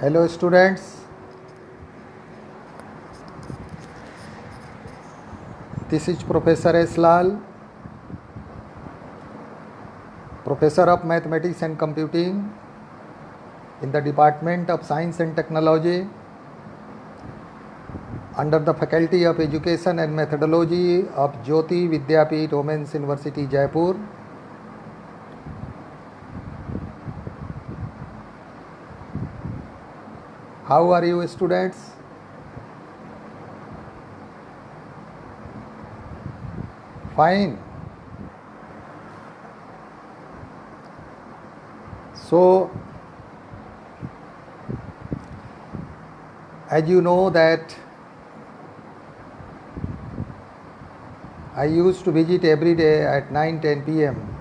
Hello students, this is Professor S. Lal, Professor of Mathematics and Computing in the Department of Science and Technology under the Faculty of Education and Methodology of Jyoti Vidyapeeth Women's University, Jaipur. How are you students? Fine. So, as you know that I used to visit every day at 9-10 p.m.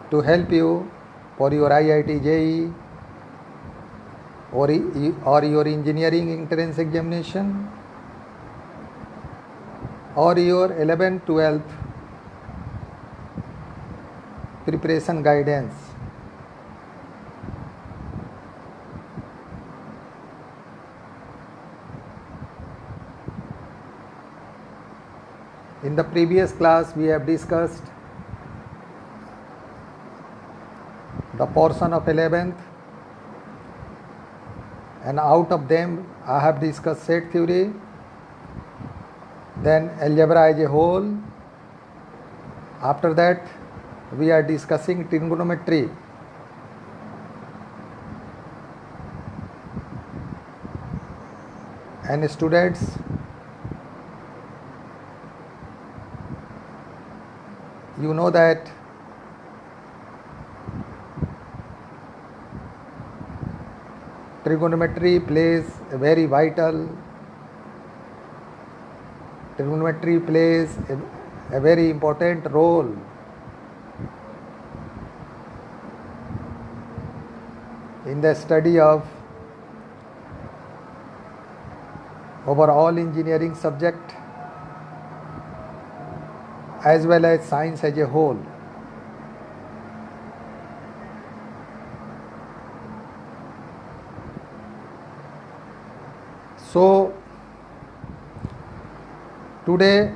to help you for your IIT JEE or your engineering entrance examination or your 11th 12th preparation guidance. In the previous class we have discussed the portion of 11th, and out of them I have discussed set theory, then algebra as a whole. After that we are discussing trigonometry. And students, you know that trigonometry plays a very very important role in the study of overall engineering subject as well as science as a whole. So today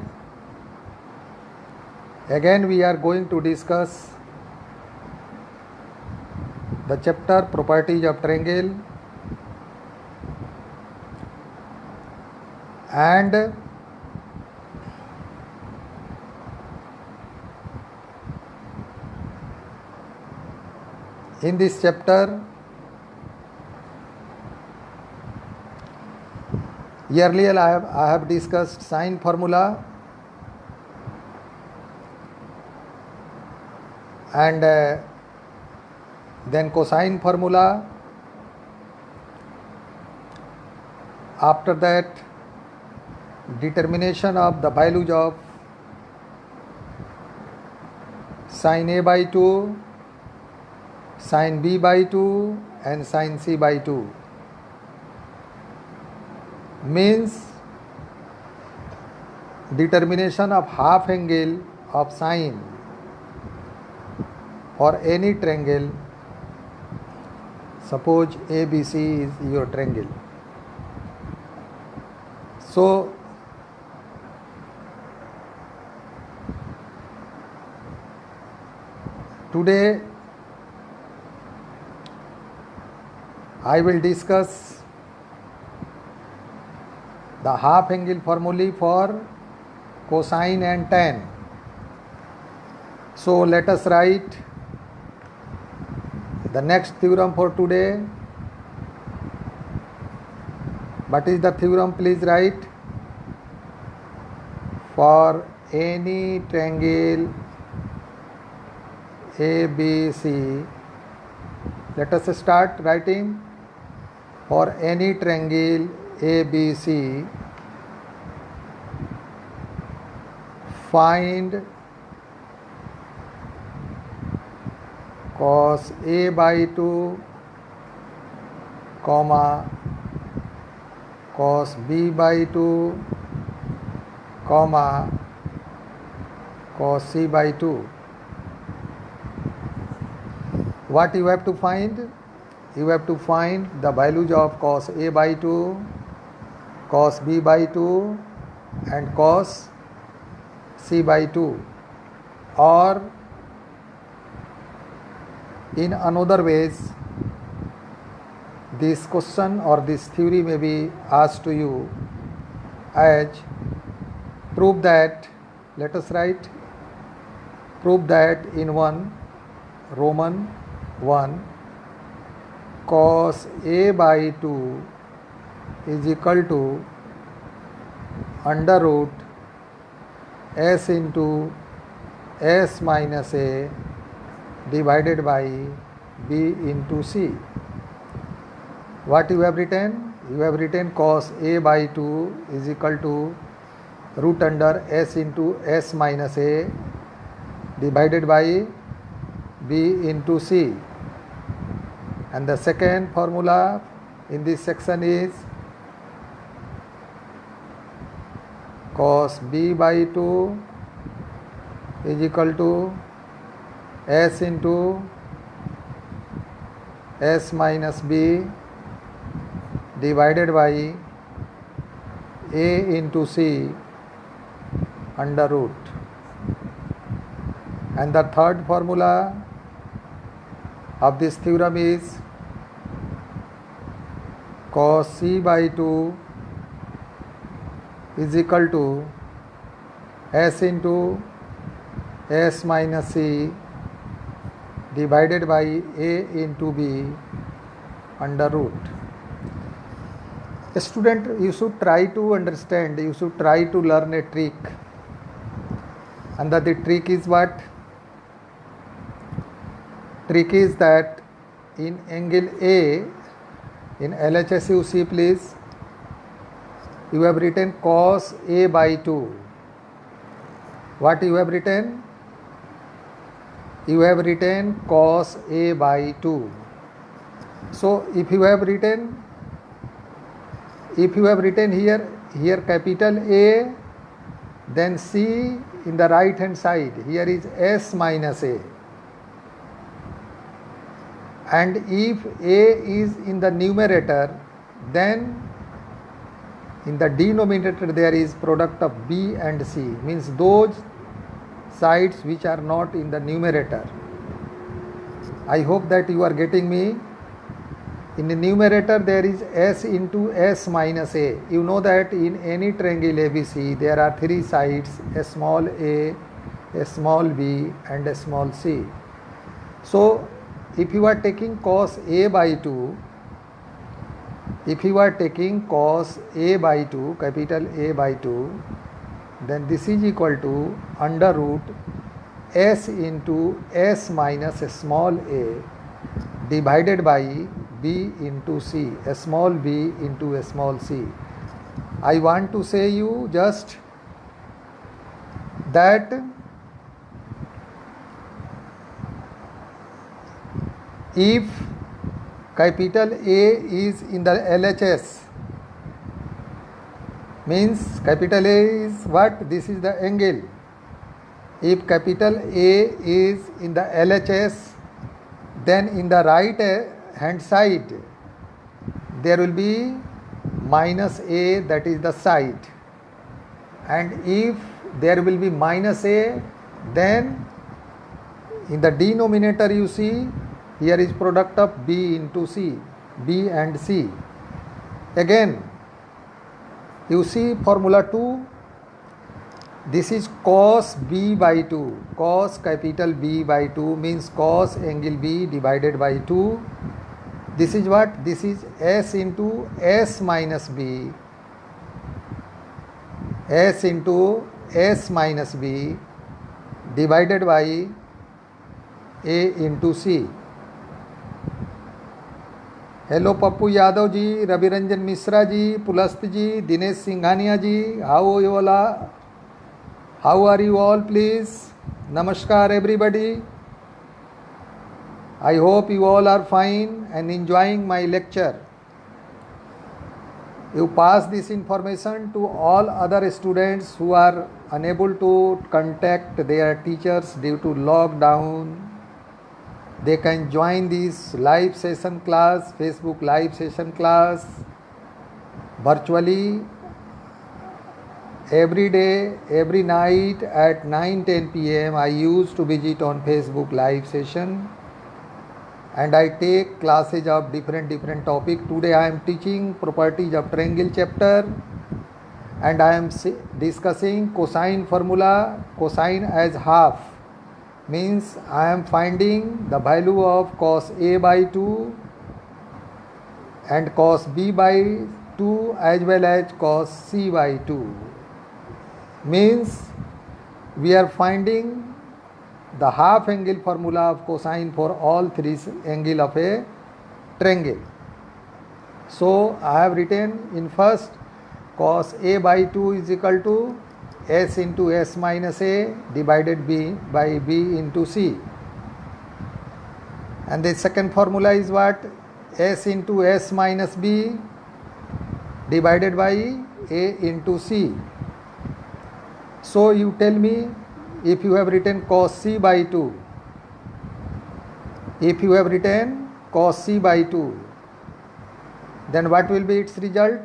again we are going to discuss the chapter properties of triangle, and in this chapter earlier I have discussed sine formula and then cosine formula. After that, determination of the values of sin A by 2, sin B by 2 and sin C by 2. Means determination of half angle of sine for any triangle. Suppose ABC is your triangle. So today I will discuss the half angle formulae for cosine and tan. So let us write the next theorem for today. What is the theorem? Please write. For any triangle ABC, let us start writing. For any triangle ABC, find cos A by 2, comma cos B by 2, comma cos C by 2. what you have to find? You have to find the values of cos A by 2, cos B by 2 and cos C by 2. Or in another ways, this question or this theory may be asked to you as prove that, let us write, prove that in 1 Roman 1 cos A by 2 is equal to under root s into s minus a divided by b into c. What you have written? You have written cos A by 2 is equal to root under s into s minus a divided by b into c. And the second formula in this section is cos B by 2 is equal to s into s minus b divided by a into c under root. And the third formula of this theorem is cos C by 2 is equal to s into s minus c divided by a into b under root. A student, you should try to understand, you should try to learn a trick. And the trick is what? Trick is that in angle A, in LHS you see please, you have written cos A by 2. What you have written? You have written cos A by 2. So if you have written here capital A, then C in the right hand side, here is S minus A. And if A is in the numerator, then in the denominator there is product of B and C, means those sides which are not in the numerator. I hope that you are getting me. In the numerator there is S into S minus A. You know that in any triangle ABC there are three sides, a small b and a small c. So if you are taking cos A by 2, capital A by 2, then this is equal to under root s into s minus a small a divided by b into c, a small b into a small c. I want to say you just that if capital A is in the LHS, means capital A is what? This is the angle. If capital A is in the LHS, then in the right hand side there will be minus A, that is the side. And if there will be minus A, then in the denominator you see here is product of B into C, B and C. Again, you see formula 2, this is cos B by 2, cos capital B by 2 means cos angle B divided by 2. This is what? This is S into S minus B, S into S minus B divided by A into C. Hello Pappu Yadav ji, Ravi Ranjan Mishra ji, Pulast ji, Dinesh Singhania ji, how are you all please. नमस्कार everybody. I hope you all are fine and enjoying my lecture. You pass this information to all other students who are unable to contact their teachers due to lockdown They can join this live session class, Facebook live session class, virtually every day, every night at 9-10 p.m. I used to visit on Facebook live session, and I take classes of different topic. Today I am teaching properties of triangle chapter, and I am discussing cosine formula. Cosine as half means I am finding the value of cos A by 2 and cos B by 2 as well as cos C by 2. Means we are finding the half angle formula of cosine for all three angle of a triangle. So I have written in first cos A by 2 is equal to S into S minus A divided by B into C. And the second formula is what? S into S minus B divided by A into C. So you tell me, if you have written cos C by 2, if you have written cos C by 2, then what will be its result?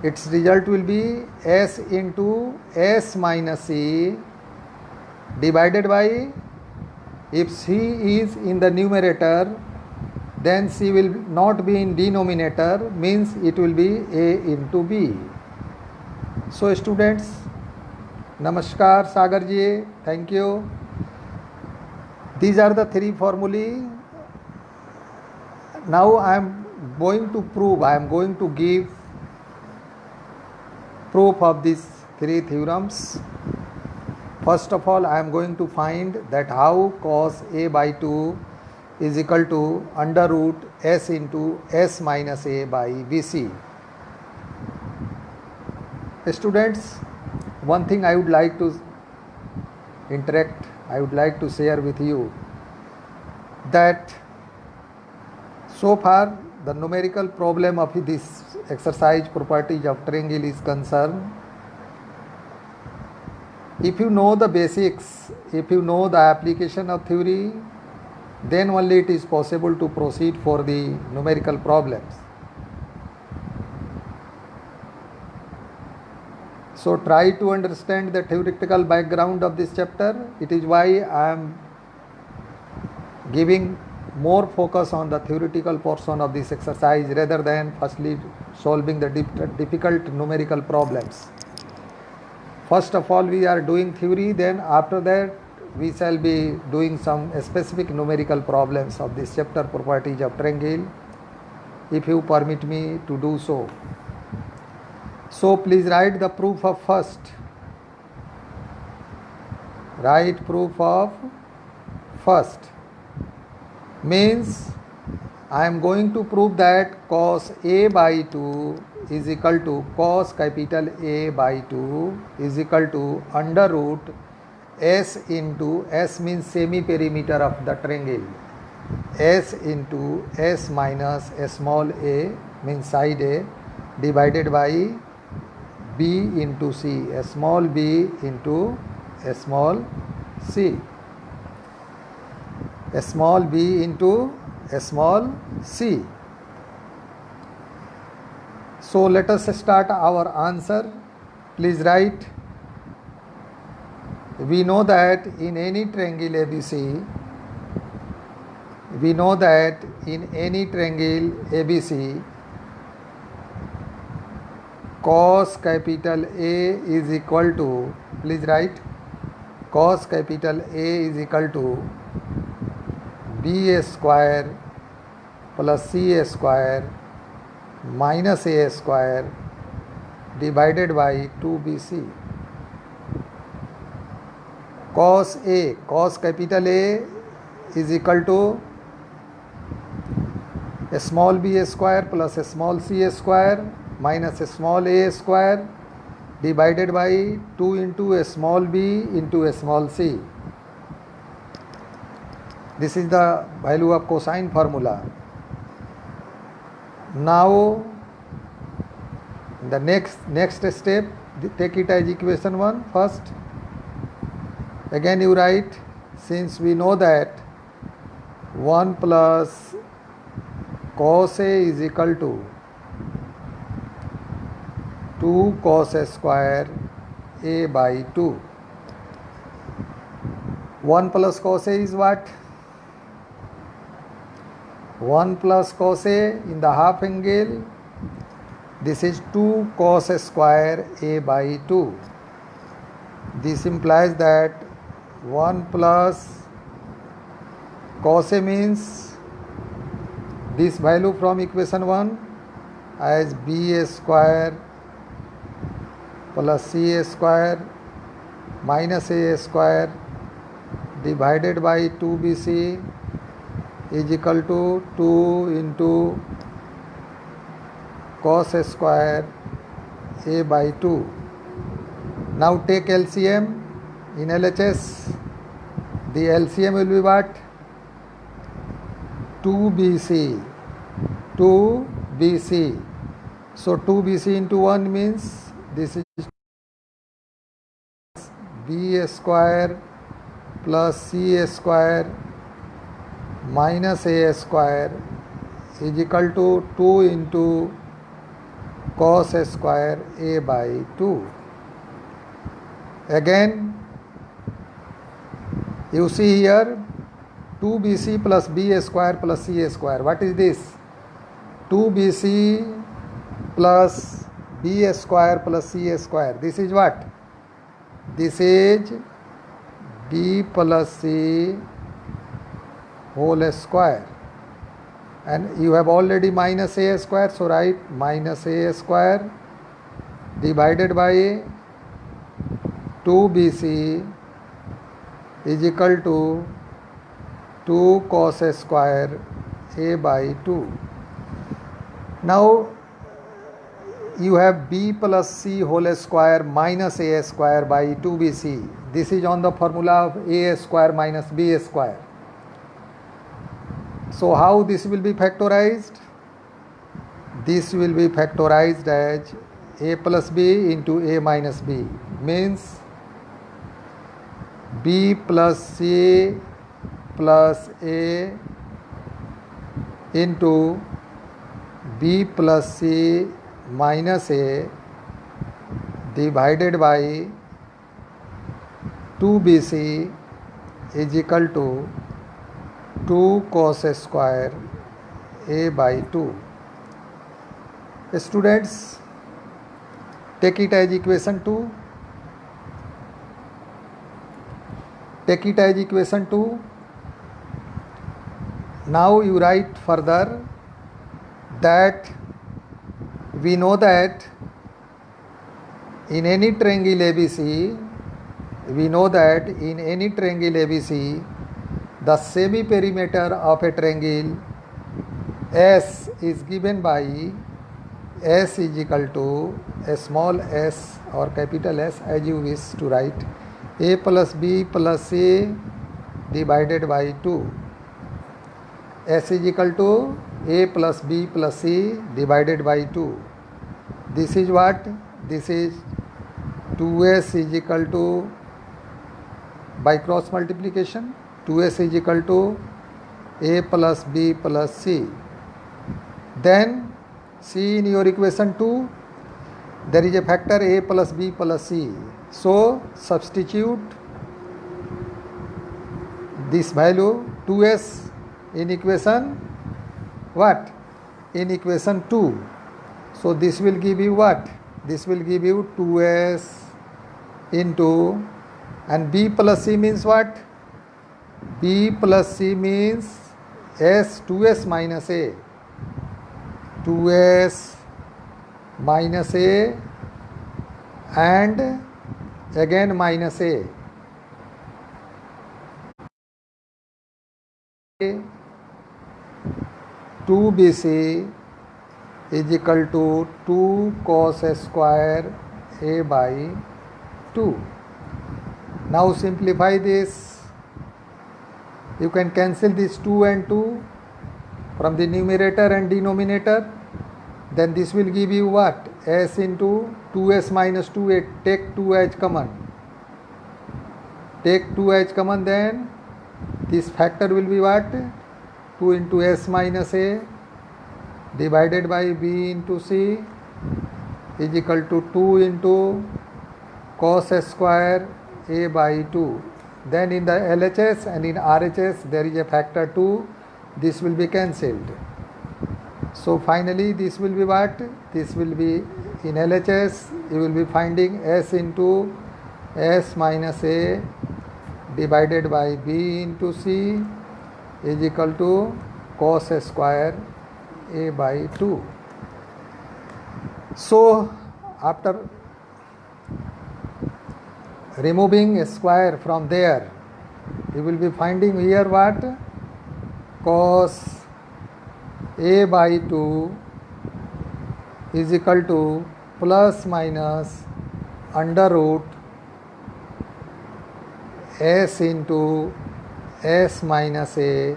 Its result will be S into S minus C divided by, if C is in the numerator, then C will not be in denominator, means it will be A into B. So students, Namaskar Sagar ji, thank you. These are the three formulae. Now I am going to prove, I am going to give proof of these three theorems. First of all, I am going to find that how cos A by 2 is equal to under root S into S minus A by BC. Students, one thing I would like to interact, I would like to share with you, that so far the numerical problem of this exercise properties of triangle is concerned. If you know the basics, if you know the application of theory, then only it is possible to proceed for the numerical problems. So try to understand the theoretical background of this chapter. It is why I am giving more focus on the theoretical portion of this exercise rather than firstly solving the difficult numerical problems. First of all, we are doing theory, then after that we shall be doing some specific numerical problems of this chapter, properties of triangle, if you permit me to do so. So please write the proof of first. Write proof of first. Means I am going to prove that cos A by 2 is equal to cos capital A by 2 is equal to under root S into S means semi perimeter of the triangle, S into S minus a small a means side A divided by B into C, a small b into a small c, a small b into a small c. So let us start our answer. Please write. We know that in any triangle ABC, we know that in any triangle ABC, cos capital A is equal to, please write, cos capital A is equal to B square plus C square minus A square divided by 2BC. Cos A, cos capital A is equal to a small b square plus a small c square minus a small a square divided by 2 into a small b into a small c. This is the value of cosine formula. Now the next step, take it as equation 1 first. Again you write since we know that 1 plus cos A is equal to 2 cos A square A by 2. 1 plus cos A is what? 1 plus cos A in the half angle. This is 2 cos A square A by 2. This implies that 1 plus cos A means this value from equation 1 as BA square plus CA square minus A square divided by 2BC is equal to 2 into cos A square A by 2. Now take LCM in LHS. The LCM will be what? 2BC. 2BC. So 2BC into 1 means this is BA square plus CA square minus A square is equal to 2 into cos A square A by 2. Again, you see here 2BC plus BA square plus CA square. What is this? 2BC plus BA square plus CA square. This is what? This is B plus C whole square. And you have already minus A square, so write minus A square divided by 2BC is equal to 2 cos A square A by 2. Now you have B plus C whole square minus A square by 2BC. This is on the formula of A square minus B square. So how this will be factorized? This will be factorized as A plus B into A minus B, means B plus C plus A into B plus C minus A divided by 2BC is equal to 2 cos A square A by 2. Students, take it as equation 2. Take it as equation 2. Now you write further that we know that in any triangle ABC, the semi-perimeter of a triangle S is given by S is equal to a small s or capital S, as you wish to write, A plus B plus C divided by 2. S is equal to A plus B plus C divided by 2. This is what? This is 2S is equal to, by cross multiplication, 2S is equal to A plus B plus C. Then see in your equation 2, there is a factor A plus B plus C. So substitute this value 2S in equation what? In equation 2. So this will give you what? This will give you 2S into, and B plus C means what? B plus C means S, 2S minus A. 2S minus A and again minus A. 2BC is equal to 2 cos A square A by 2. Now simplify this. You can cancel this 2 and 2 from the numerator and denominator. Then this will give you what? S into 2S minus 2A. Take 2 as common. Take 2 as common, then This factor will be what? 2 into s minus a divided by b into c is equal to 2 into cos square a by 2. Then in the LHS and in RHS there is a factor 2. This will be cancelled. So finally this will be what? This will be in LHS you will be finding s into s minus a divided by b into c is equal to cos square a by 2. So after removing a square from there, you will be finding here what? Cos a by 2 is equal to plus minus under root s into s minus a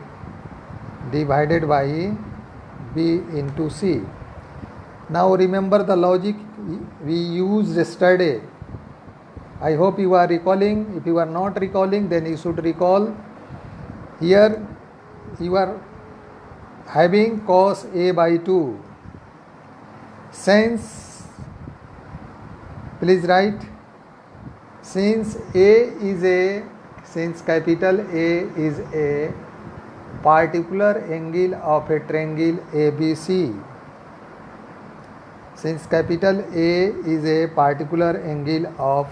divided by b into c. Now remember the logic we used yesterday. I hope you are recalling. If you are not recalling, then you should recall. Here you are having cos a by 2. Since, please write, since capital A is a particular angle of a triangle ABC. Since capital A is a particular angle of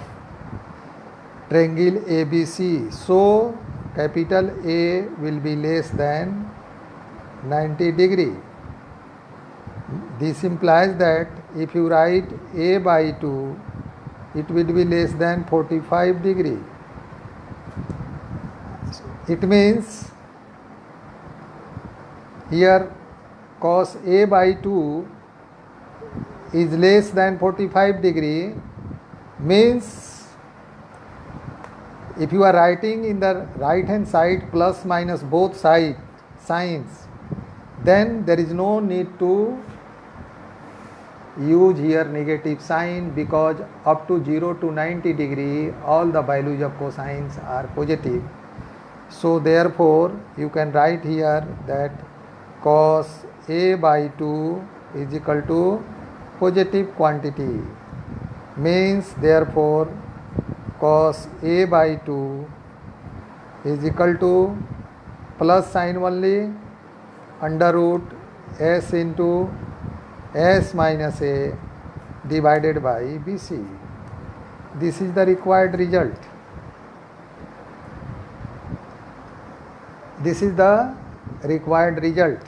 triangle ABC, so capital A will be less than 90 degree. This implies that if you write A by 2, it will be less than 45 degree. It means here cos A by 2 is less than 45 degree, means if you are writing in the right hand side plus minus both side signs, then there is no need to use here negative sign, because up to 0 to 90 degree all the values of cosines are positive. So therefore you can write here that cos A by 2 is equal to positive quantity, means therefore cos A by 2 is equal to plus sign only under root s into s minus a divided by bc. This is the required result. This is the required result,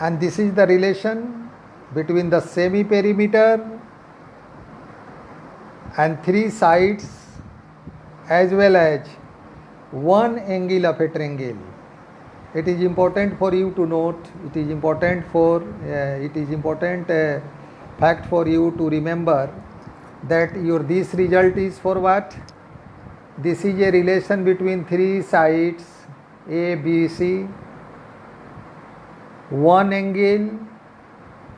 and this is the relation between the semi-perimeter and three sides as well as one angle of a triangle. It is important for you to note, it is important fact for you to remember that this result is for what? This is a relation between three sides A, B, C, one angle,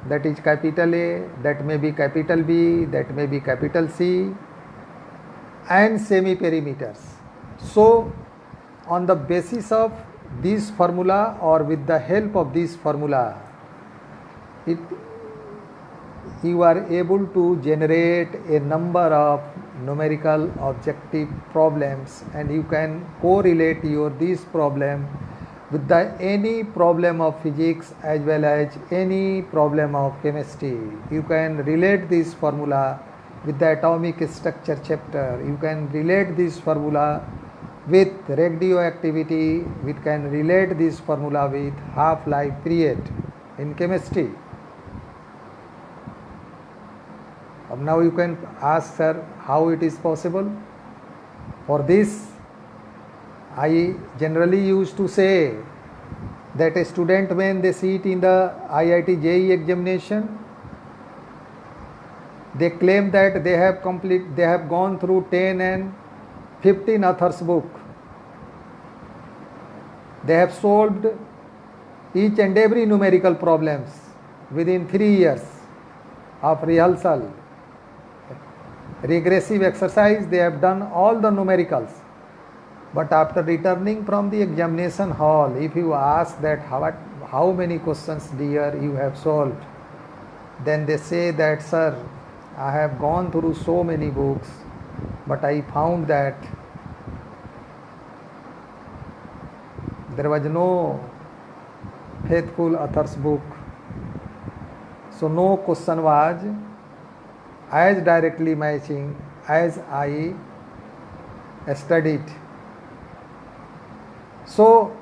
that is capital A, that may be capital B, that may be capital C, and semi-perimeters. So on the basis of this formula, or with the help of this formula, you are able to generate a number of numerical objective problems, and you can correlate this problem with any problem of physics as well as any problem of chemistry. You can relate this formula with the atomic structure chapter. You can relate this formula with radioactivity. We can relate this formula with half-life period in chemistry. Now you can ask, sir, how it is possible? For this, I generally used to say that a student, when they sit in the IIT JEE examination, they claim that they have gone through 10 and 15 authors' book. They have solved each and every numerical problems within 3 years of rehearsal. Regressive exercise, they have done all the numericals. But after returning from the examination hall, if you ask that how many questions dear you have solved, then they say that, sir, I have gone through so many books, but I found that there was no faithful author's book. So no question was as directly matching as I studied. So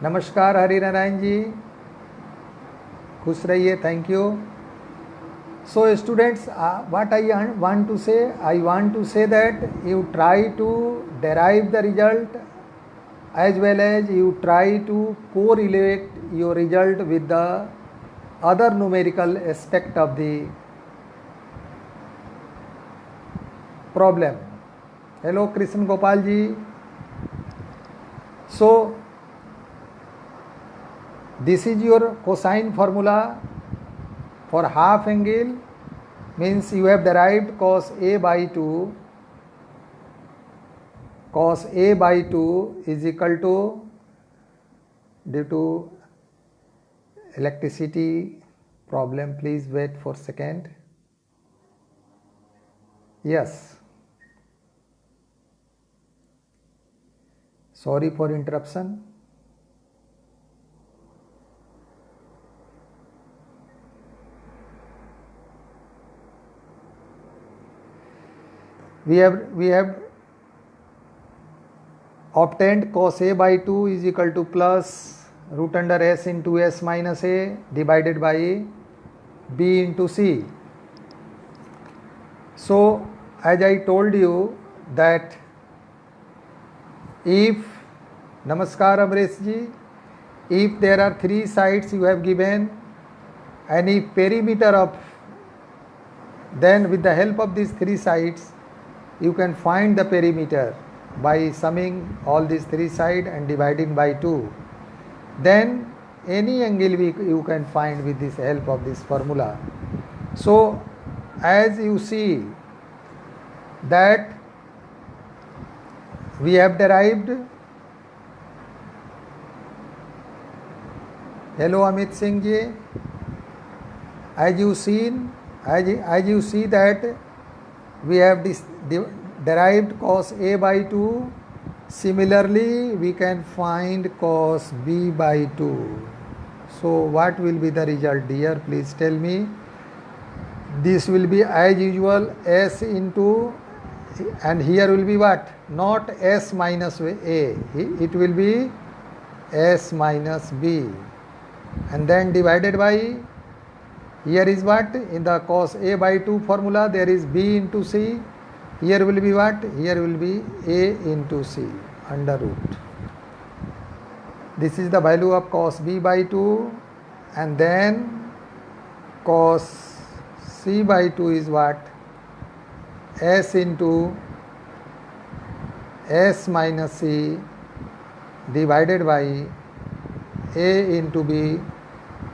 नमस्कार हरि नारायण जी, खुश रहिए, thank you. So students, what I want to say that you try to derive the result as well as you try to correlate your result with the other numerical aspect of the problem. Hello Krishna Gopal ji. So this is your cosine formula for half angle, means you have derived cos A by 2. Cos A by 2 is equal to, due to electricity problem, please wait for a second. Yes. Sorry for interruption. We have obtained cos A by 2 is equal to plus root under S into S minus A divided by B into C. So as I told you that if, Namaskar Amresh ji, if there are 3 sides you have given and if perimeter of, then with the help of these 3 sides you can find the perimeter by summing all these 3 sides and dividing by 2. Then any angle you can find with this help of this formula. So as you see that we have derived, hello Amit Singh ji, as you see that we have derived cos A by 2. Similarly, we can find cos B by 2. So what will be the result, dear? Please tell me. This will be as usual S into, and here will be what? Not S minus A. It will be S minus B. And then divided by, here is what? In the cos A by 2 formula, there is B into C. Here will be what? Here will be A into C under root. This is the value of cos B by 2, and then cos C by 2 is what? S into S minus C divided by A into B.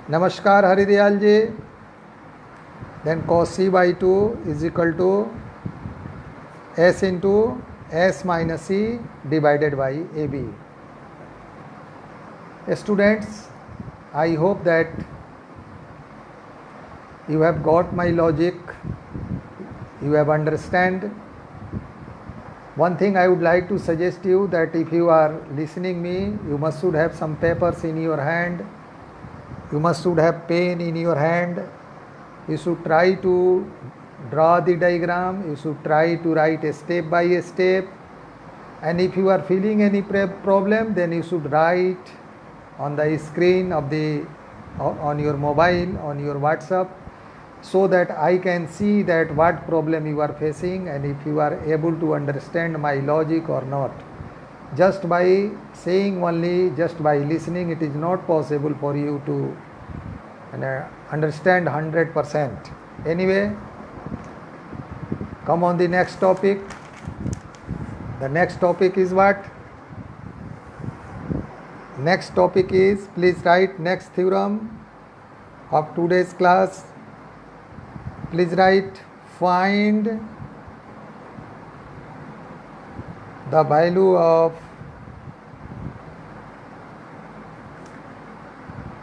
Namaskar Haridayal ji. Then cos C by 2 is equal to S into S minus C divided by AB. Students, I hope that you have got my logic, you have understand. One thing I would like to suggest you, that if you are listening me, you must should have some papers in your hand, you must should have pen in your hand. You should try to draw the diagram, you should try to write a step by step, and if you are feeling any problem, then you should write on the screen of the, on your mobile, on your WhatsApp, so that I can see that what problem you are facing and if you are able to understand my logic or not. Just by saying only, just by listening, it is not possible for you to understand 100%. Anyway, come on the next topic. The next topic is what? Next topic is, please write next theorem of today's class. Please write, find the value of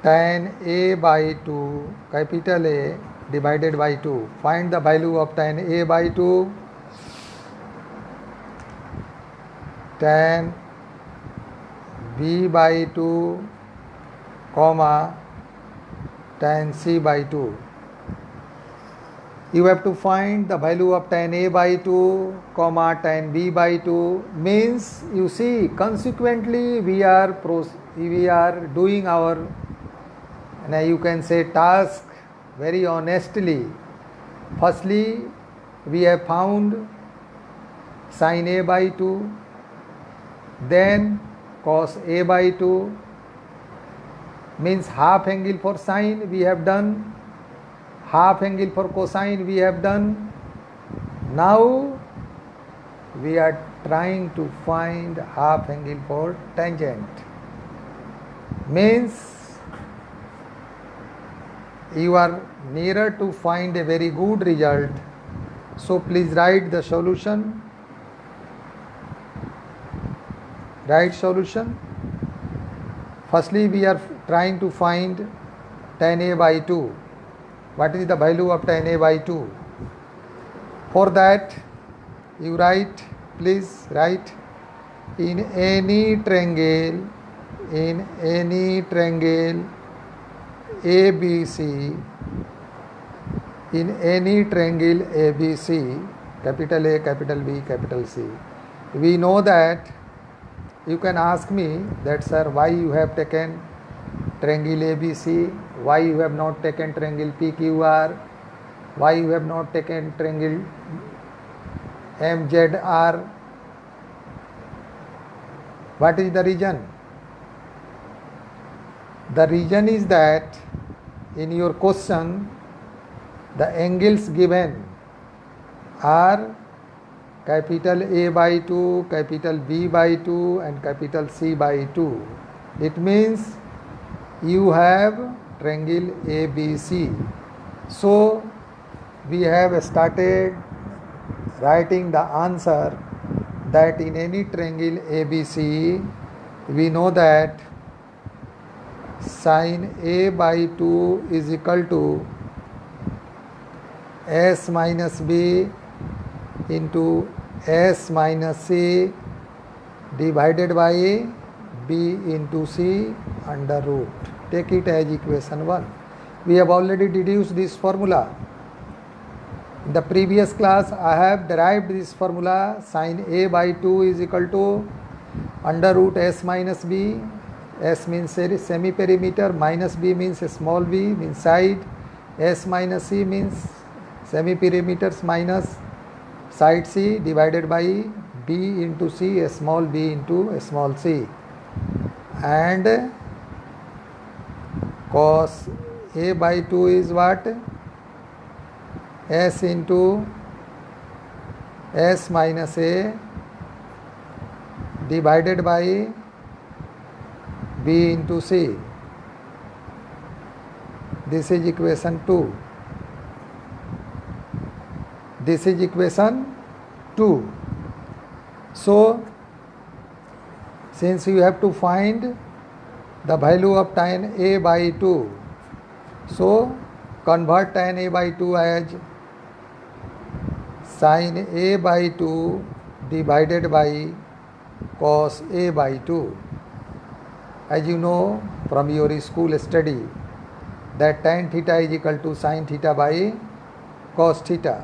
tan A by 2, capital A divided by 2. Find the value of tan A by 2, tan B by 2, comma, tan C by 2. You have to find the value of tan A by 2, comma, tan B by 2. Means, you see, consequently we are doing our, you can say, task very honestly. Firstly, we have found sin A by 2, then cos A by 2, means half angle for sine we have done, half angle for cosine we have done. Now we are trying to find half angle for tangent. Means you are nearer to find a very good result. So please write the solution. Write solution. Firstly, we are trying to find tan A by 2. What is the value of tan A by 2? For that, you write, please write, in any triangle ABC, in any triangle ABC, capital A, capital B, capital C, we know that, you can ask me that, sir, why you have taken triangle ABC, why you have not taken triangle PQR, why you have not taken triangle MZR? What is the reason? The reason is that in your question the angles given are capital A by 2, capital B by 2 and capital C by 2. It means you have triangle ABC. So we have started writing the answer that in any triangle ABC we know that sin A by 2 is equal to S minus B into S minus C divided by B into C under root. Take it as equation 1. We have already deduced this formula. In the previous class, I have derived this formula. Sin A by 2 is equal to under root S minus B. S means semi-perimeter, minus B means small b, means side. S minus C means semi-perimeters minus side C divided by B into C, small b into small c. And cos A by 2 is what? S into S minus A divided by B into C. This is equation 2. This is equation 2. So, since you have to find the value of tan A by 2, so convert tan A by 2 as sin A by 2 divided by cos A by 2. As you know from your school study that tan theta is equal to sin theta by cos theta.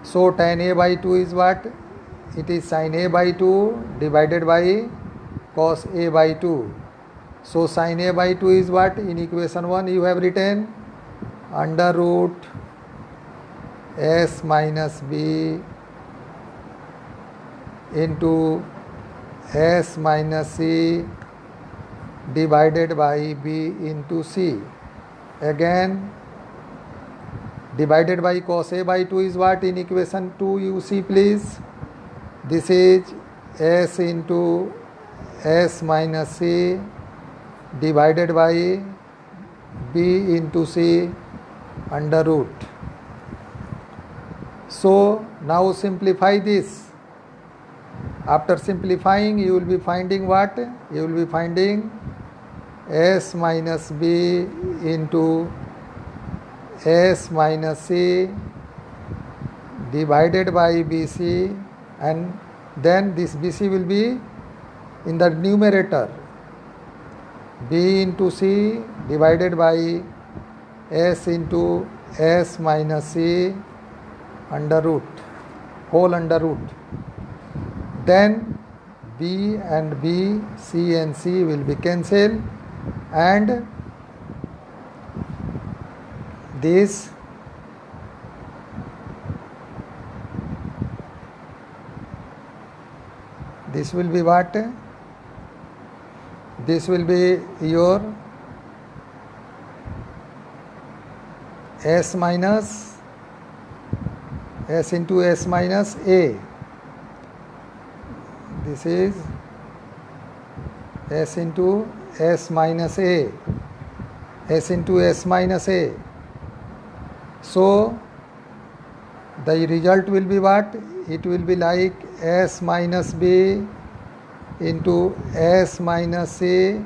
So tan A by 2 is what? It is sin A by 2 divided by cos A by 2. So sin A by 2 is what? In equation 1 you have written under root S minus B into S minus C divided by B into C. Again divided by cos A by 2 is what? In equation 2 you see please. This is S into S minus C divided by B into C under root. So now simplify this. After simplifying, you will be finding what? You will be finding s minus b into s minus c divided by bc, and then this bc will be in the numerator, b into c divided by s into s minus c under root, whole under root. Then b and b, c and c will be cancelled, and this will be what? This will be your s minus s into s minus a. This is s into s minus a, s into s minus a. So the result will be what? It will be like s minus b into s minus c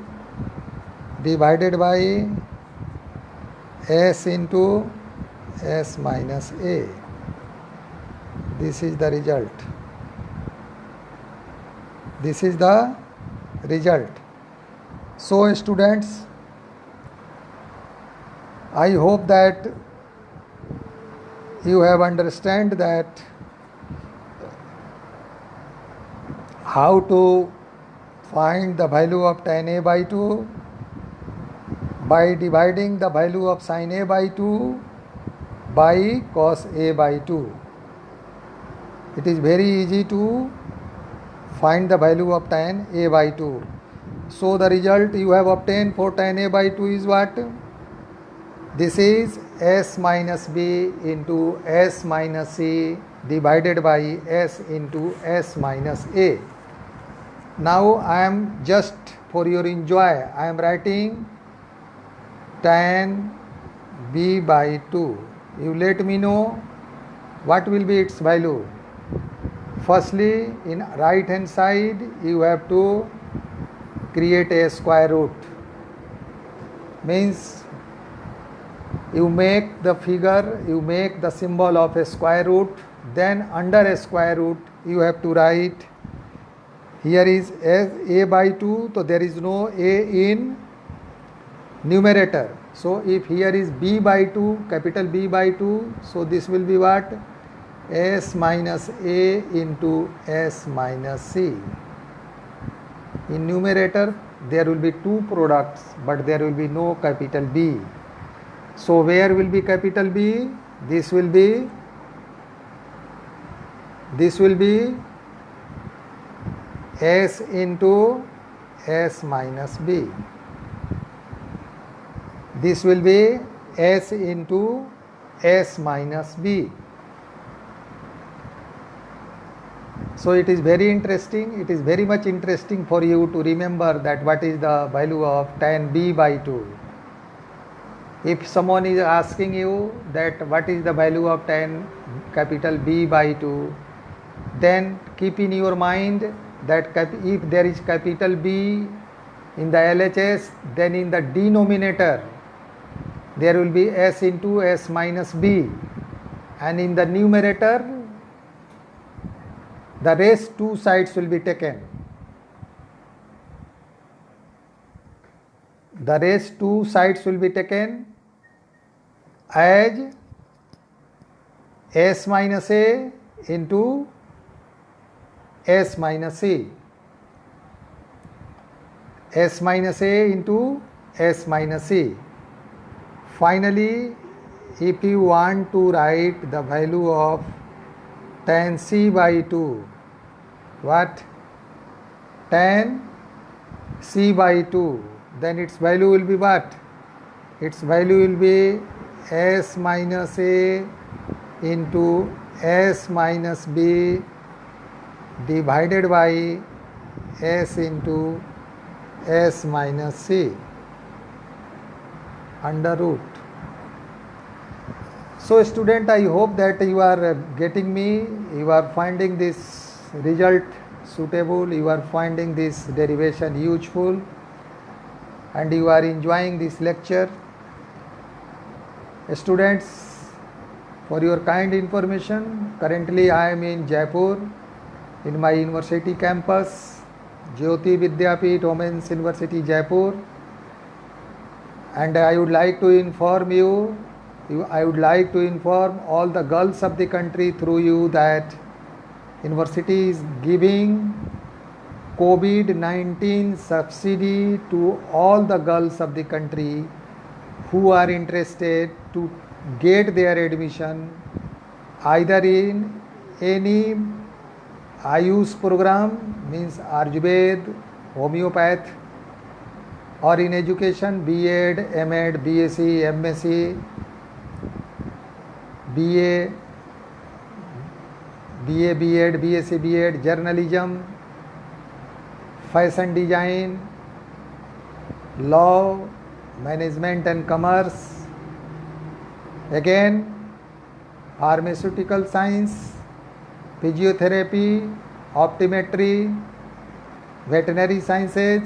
divided by s into s minus a. This is the result. This is the result. So students, I hope that you have understand that how to find the value of tan a by 2 by dividing the value of sin a by 2 by cos a by 2. It is very easy to find the value of tan a by 2. So the result you have obtained for tan a by 2 is what? This is s minus b into s minus c divided by s into s minus a. Now I am just for your enjoy, I am writing tan b by 2. You let me know what will be its value. Firstly, in right hand side you have to create a square root. Means you make the figure, you make the symbol of a square root, then under a square root you have to write, here is a by 2, so there is no a in numerator. So if here is b by 2, capital B by 2, so this will be what? S minus a into s minus c. In numerator there will be two products, but there will be no capital B. So where will be capital B? This will be s into s minus b. This will be s into s minus b. So it is very interesting, it is very much interesting for you to remember that what is the value of tan b by 2. If someone is asking you that what is the value of tan capital B by 2, then keep in your mind that if there is capital B in the LHS, then in the denominator there will be s into s minus b, and in the numerator the rest two sides will be taken. The rest two sides will be taken as s minus a into s minus c, s minus a into s minus c. Finally, if you want to write the value of tan c by 2, what? Tan c by 2, then its value will be what? Its value will be s minus a into s minus b divided by s into s minus c under root. So student, I hope that you are getting me, you are finding this result suitable, you are finding this derivation useful, and you are enjoying this lecture. Students, for your kind information, currently I am in Jaipur in my university campus, Jyoti Vidyapeeth Women's University, Jaipur, and I would like to inform I would like to inform all the girls of the country through you that university is giving COVID-19 subsidy to all the girls of the country who are interested to get their admission either in any Ayush program, means Ayurved, homeopath, or in education B.Ed, M.Ed, B.Sc, M.Sc, B.A, B.Ed, B.Sc, B.Ed, journalism, fashion design, law, management and commerce, again pharmaceutical science, physiotherapy, optometry, veterinary sciences,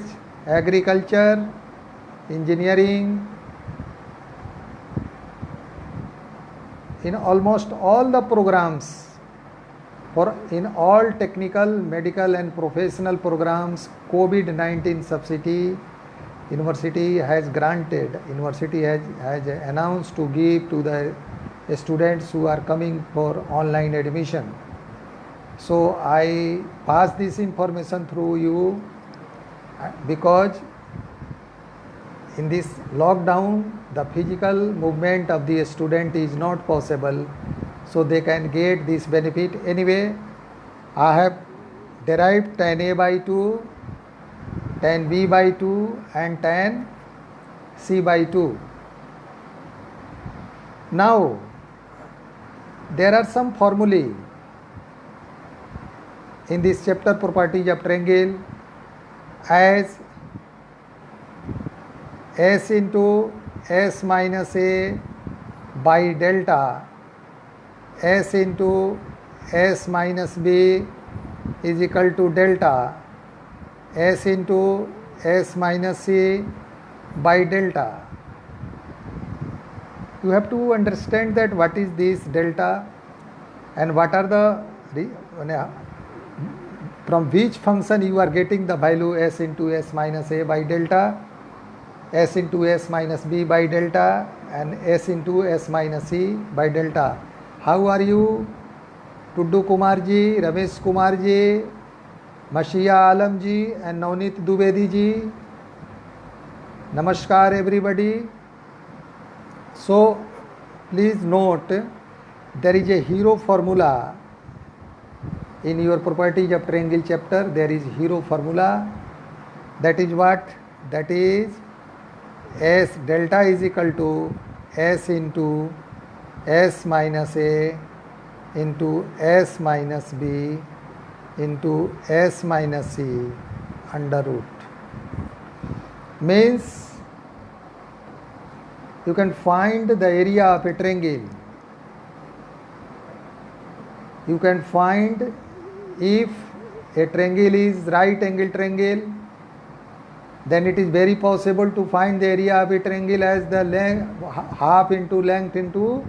agriculture, engineering. In almost all the programs, in all technical, medical and professional programs, COVID-19 subsidy university has granted. University has announced to give to the students who are coming for online admission. So I pass this information through you because in this lockdown the physical movement of the student is not possible, so they can get this benefit. Anyway, I have derived tan A by 2, tan B by 2 and tan C by 2. Now there are some formulae in this chapter, properties of triangle, as S into S minus A by delta S into S minus B is equal to delta S into S minus C by delta. You have to understand that what is this delta and what are the from which function you are getting the value S into S minus A by delta, S into S minus B by delta and S into S minus C by delta. How are you? Tuddu Kumar ji, Ramesh Kumar ji, Mashiya Alam ji and Navneet Dubedi ji. Namaskar everybody. So please note, there is a hero formula in your properties of triangle chapter. There is hero formula. That is what? That is S delta is equal to S into S minus A into S minus B into S minus C under root. Means you can find the area of a triangle. You can find if a triangle is right angle triangle, then it is very possible to find the area of a triangle as the length half into length into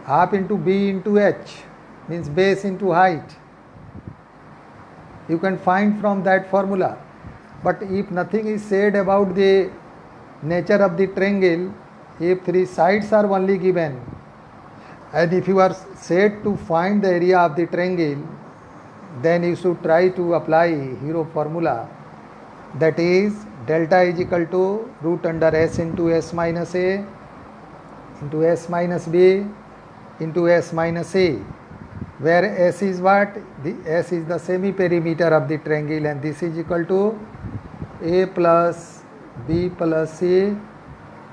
half into B into H, means base into height. You can find from that formula. But if nothing is said about the nature of the triangle, if three sides are only given, and if you are said to find the area of the triangle, then you should try to apply hero formula. That is delta is equal to root under S into S minus A into S minus B into S minus A, where S is what? The S is the semi-perimeter of the triangle, and this is equal to A plus B plus C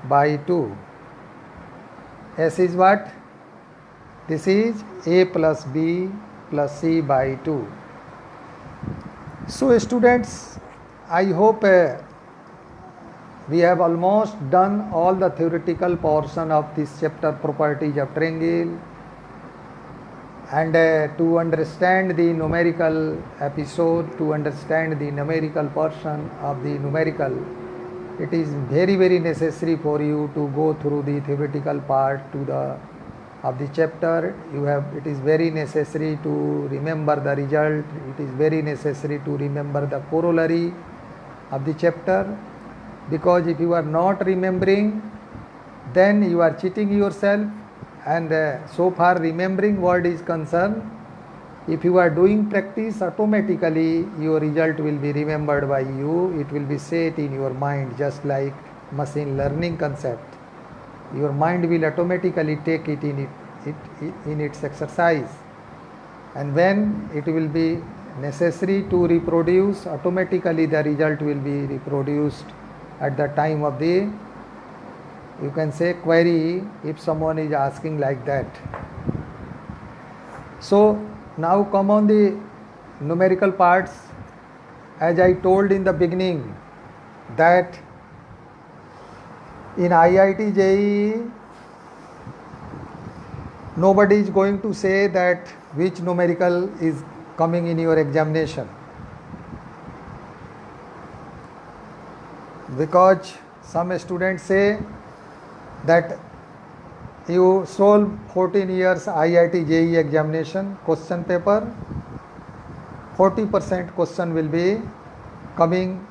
by 2. S is what? This is A plus B plus C by 2. So students, I hope we have almost done all the theoretical portion of this chapter, properties of triangle, And to understand the numerical episode, to understand the numerical portion of the numerical, it is very very necessary for you to go through the theoretical part of the chapter. It is very necessary to remember the result. It is very necessary to remember the corollary of the chapter, because if you are not remembering, then you are cheating yourself. And so far remembering word is concerned, if you are doing practice, automatically your result will be remembered by you. It will be set in your mind, just like machine learning concept. Your mind will automatically take it in its exercise, and when it will be necessary to reproduce, automatically the result will be reproduced at the time of the, you can say, query, if someone is asking like that. So now come on the numerical parts. As I told in the beginning that in IIT JEE nobody is going to say that which numerical is coming in your examination, because some students say that you solve 14 years IIT JEE examination question paper, 40% question will be coming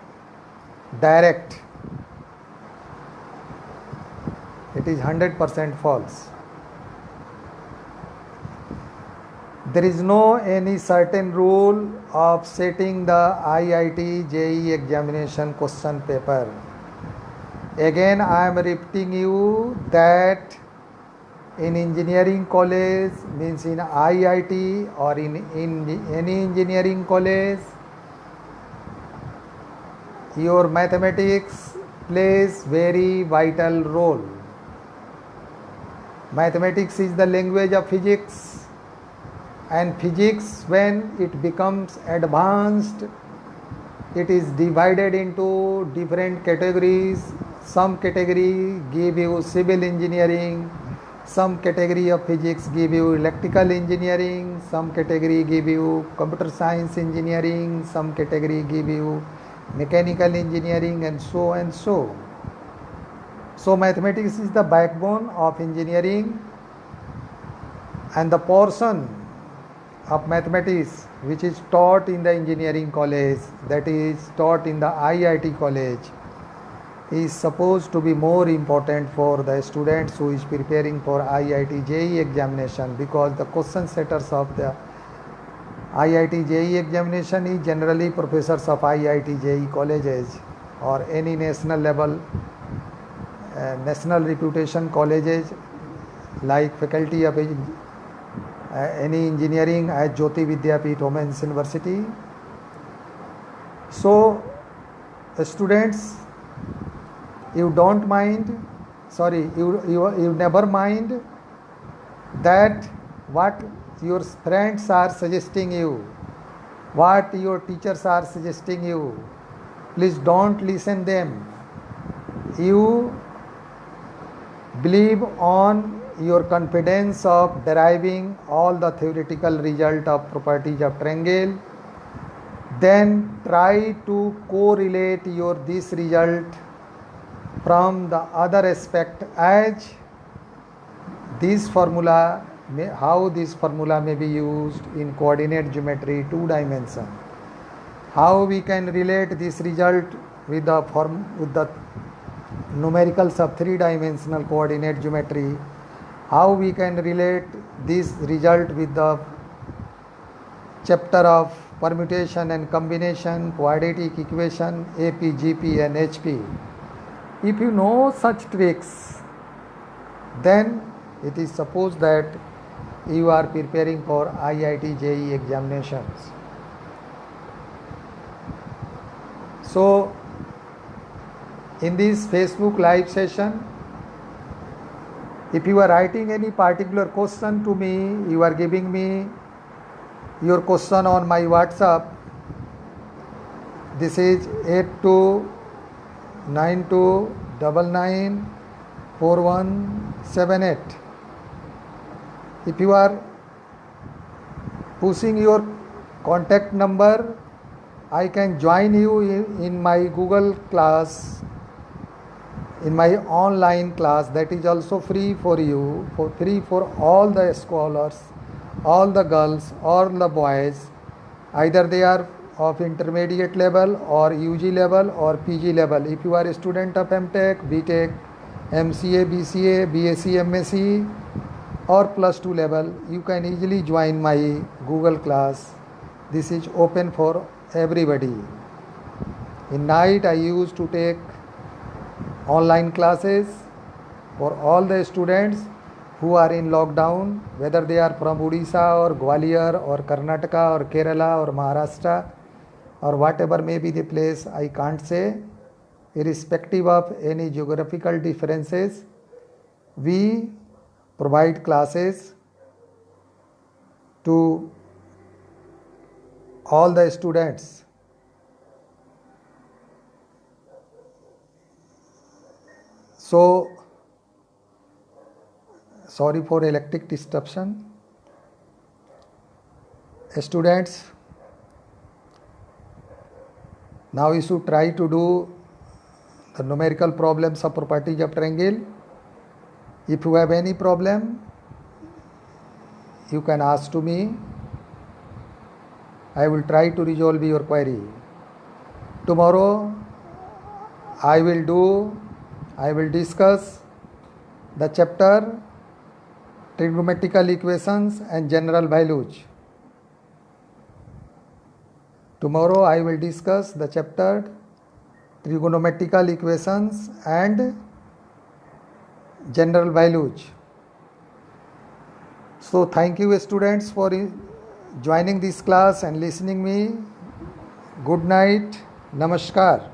direct. It is 100% false. There is no any certain rule of setting the IIT JEE examination question paper. Again, I am repeating you that in engineering college, means in IIT or in any engineering college, your mathematics plays very vital role. Mathematics is the language of physics, and physics, when it becomes advanced, it is divided into different categories. Some category give you civil engineering, some category of physics give you electrical engineering, some category give you computer science engineering, some category give you mechanical engineering, and so and so. So mathematics is the backbone of engineering, and the portion of mathematics which is taught in the engineering college, that is taught in the IIT college, is supposed to be more important for the students who is preparing for IIT JEE examination, because the question setters of the IIT JEE examination is generally professors of IIT JEE colleges or any national level, national reputation colleges like faculty of any engineering at Jyoti Vidyapeeth Women's University. So students, you don't mind, you never mind that what your friends are suggesting you, what your teachers are suggesting you. Please don't listen them. You believe on your confidence of deriving all the theoretical result of properties of triangle. Then try to correlate this result from the other aspect, as this formula, how this formula may be used in coordinate geometry 2 dimension, how we can relate this result with the numericals of 3 dimensional coordinate geometry, how we can relate this result with the chapter of permutation and combination, quadratic equation, AP, GP and HP. If you know such tricks, then it is supposed that you are preparing for IIT JEE examinations. So in this Facebook live session, if you are writing any particular question to me, you are giving me your question on my WhatsApp. This is 8292994178. If you are pushing your contact number, I can join you in my Google class, in my online class, that is also free for you, for free for all the scholars, all the girls, all the boys, either they are of intermediate level or UG level or PG level. If you are a student of MTech, BTech, MCA, BCA, BSc, MSc or plus 2 level, you can easily join my Google class. This is open for everybody. In night I used to take online classes for all the students who are in lockdown, whether they are from Odisha or Gwalior or Karnataka or Kerala or Maharashtra or whatever may be the place, I can't say. Irrespective of any geographical differences, we provide classes to all the students. So, sorry for electric disruption. Students, now you should try to do the numerical problems of properties of triangle. If you have any problem, you can ask to me. I will try to resolve your query. Tomorrow I will discuss the chapter trigonometrical equations and general values. Tomorrow I will discuss the chapter trigonometrical equations and general values. So thank you students for joining this class and listening me. Good night. Namaskar.